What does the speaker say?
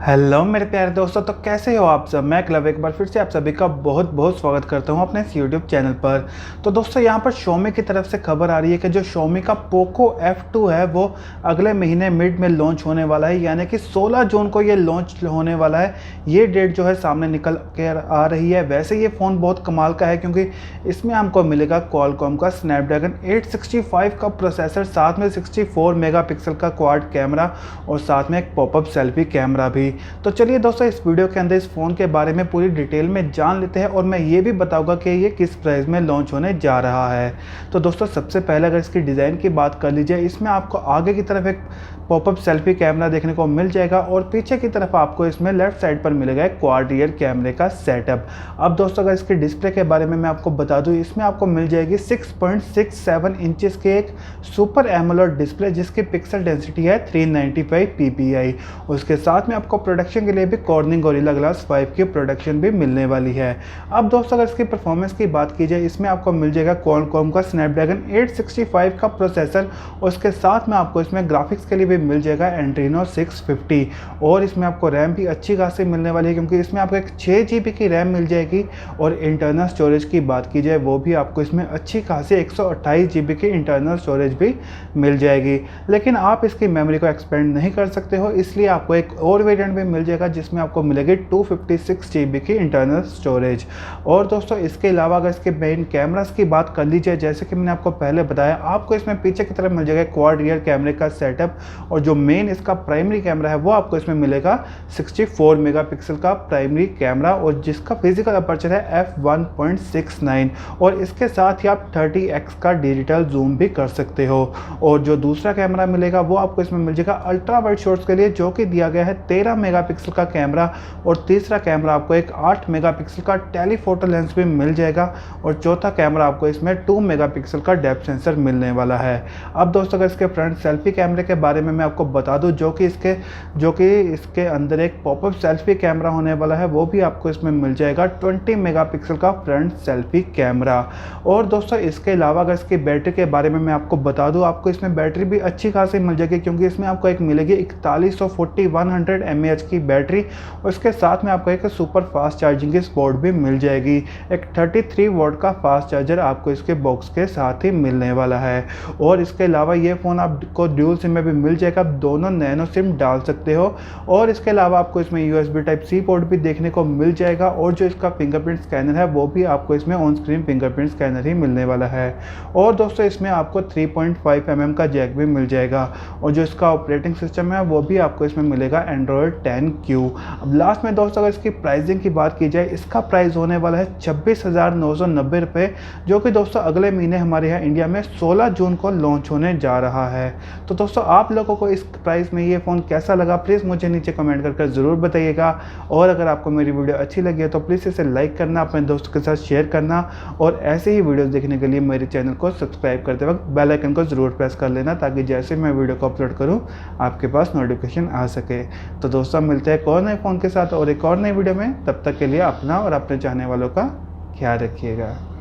Hello मेरे प्यारे दोस्तों, तो कैसे हो आप सब। मैं क्लब एक बार फिर से आप सभी का बहुत बहुत स्वागत करता हूं अपने इस यूट्यूब चैनल पर। तो दोस्तों यहां पर Xiaomi की तरफ से खबर आ रही है कि जो Xiaomi का Poco F2 है वो अगले महीने मिड में लॉन्च होने वाला है, यानी कि 16 जून को ये लॉन्च होने वाला है। ये डेट जो है सामने निकल कर आ रही है। वैसे ये फ़ोन बहुत कमाल का है क्योंकि इसमें हमको मिलेगा क्वालकॉम का स्नैपड्रैगन 865 का प्रोसेसर, साथ में 64 मेगापिक्सल का क्वाड कैमरा और साथ में एक पॉपअप सेल्फी कैमरा भी। तो चलिए दोस्तों, इस वीडियो के अंदर इस फ़ोन के बारे में पूरी डिटेल में जान लेते हैं और मैं ये भी बताऊंगा कि ये किस प्राइस में लॉन्च होने जा रहा है। तो दोस्तों सबसे पहले अगर इसकी डिज़ाइन की बात कर लीजिए, इसमें आपको आगे की तरफ एक पॉपअप सेल्फी कैमरा देखने को मिल जाएगा और पीछे की तरफ आपको इसमें लेफ्ट साइड पर मिलेगा एक क्वाड रियर कैमरे का सेटअप। अब दोस्तों अगर इसके डिस्प्ले के बारे में मैं आपको बता दूं, इसमें आपको मिल जाएगी 6.67 इंचेस के एक सुपर एमोलेड डिस्प्ले जिसकी पिक्सल डेंसिटी है 395 ppi। उसके साथ में आपको प्रोडक्शन के लिए भी कॉर्निंग गोरिल्ला ग्लास 5 की प्रोडक्शन भी मिलने वाली है। अब दोस्तों अगर इसकी परफॉर्मेंस की बात की जाए, इसमें आपको मिल जाएगा क्वालकॉम का स्नैपड्रैगन 865 का प्रोसेसर और उसके साथ में आपको इसमें ग्राफिक्स के लिए भी मिल जाएगा एड्रेनो 650 और इसमें आपको रैम भी अच्छी खासी मिलने वाली है क्योंकि इसमें आपको एक 6 GB की रैम मिल जाएगी और इंटरनल स्टोरेज की बात की जाए वो भी आपको इसमें अच्छी खासी 128 GB की इंटरनल स्टोरेज भी मिल जाएगी। लेकिन आप इसकी मेमोरी को एक्सपेंड नहीं कर सकते हो, इसलिए आपको एक और वेरिएंट भी मिल जाएगा जिसमें आपको मिलेगी 256 GB की इंटरनल स्टोरेज। और दोस्तों इसके अलावा अगर इसके मेन कैमरास की बात कर ली जाए, जैसे कि मैंने आपको पहले बताया, आपको इसमें पीछे की तरफ मिल जाएगा क्वाड रियर कैमरे का सेटअप और जो मेन इसका प्राइमरी कैमरा है वो आपको इसमें मिलेगा 64 मेगापिक्सल का प्राइमरी कैमरा और जिसका फिजिकल अपर्चर है f1.69 और इसके साथ ही आप 30x का डिजिटल जूम भी कर सकते हो। और जो दूसरा कैमरा मिलेगा वो आपको इसमें मिल जाएगा अल्ट्रा वाइड शॉट्स के लिए, जो कि दिया गया है 13 मेगापिक्सल का कैमरा और तीसरा कैमरा आपको एक 8 मेगापिक्सल का टेलीफोटो लेंस भी मिल जाएगा और चौथा कैमरा आपको इसमें 2 मेगापिक्सल का डेप्थ सेंसर मिलने वाला है। अब दोस्तों अगर इसके फ्रंट सेल्फी कैमरे के बारे में मैं आपको बता दूं, जो कि इसके अंदर एक पॉपअप सेल्फी कैमरा होने वाला है, वो भी आपको इसमें मिल जाएगा 20 मेगापिक्सल का फ्रंट सेल्फी कैमरा। और दोस्तों इसके अलावा अगर इसकी बैटरी के बारे में मैं आपको बता दूं, आपको इसमें बैटरी भी अच्छी खासी मिल जाएगी क्योंकि इसमें आपको एक मिलेगी 4140 mAh की बैटरी और इसके साथ में आपको एक सुपर फास्ट चार्जिंग की सपोर्ट भी मिल जाएगी। एक 33 वोल्ट का फास्ट चार्जर आपको इसके बॉक्स के साथ ही मिलने वाला है। और इसके अलावा ये फ़ोन आपको ड्यूल सिम में भी मिल जाएगा, आप दोनों नैनो सिम डाल सकते हो। और इसके अलावा आपको इसमें USB Type-C पोर्ट भी देखने को मिल जाएगा और जो इसका फिंगरप्रिंट स्कैनर है वो भी आपको इसमें ऑन स्क्रीन फिंगरप्रिंट स्कैनर ही मिलने वाला है। और दोस्तों इसमें आपको 3.5 mm का जैक भी मिल जाएगा और जो इसका ऑपरेटिंग सिस्टम है वो भी आपको इसमें मिलेगा एंड्रॉयड 10Q। अब लास्ट में दोस्तों अगर इसकी प्राइसिंग की बात की जाए, इसका प्राइस होने वाला है 26,990 रुपये, जो कि दोस्तों अगले महीने हमारे यहाँ इंडिया में 16 जून को लॉन्च होने जा रहा है। तो दोस्तों आप लोगों को इस प्राइस में ये फ़ोन कैसा लगा, प्लीज़ मुझे नीचे कमेंट करके ज़रूर बताइएगा। और अगर आपको मेरी वीडियो अच्छी लगी है तो प्लीज़ इसे लाइक करना, अपने दोस्तों के साथ शेयर करना और ऐसे ही वीडियोस देखने के लिए मेरे चैनल को सब्सक्राइब करते वक्त बेल आइकन को ज़रूर प्रेस कर लेना ताकि जैसे मैं वीडियो को अपलोड करूँ आपके पास नोटिफिकेशन आ सके। तो दोस्तों मिलते हैं एक और नए फ़ोन के साथ और एक और नई वीडियो में। तब तक के लिए अपना और अपने चाहने वालों का ख्याल रखिएगा।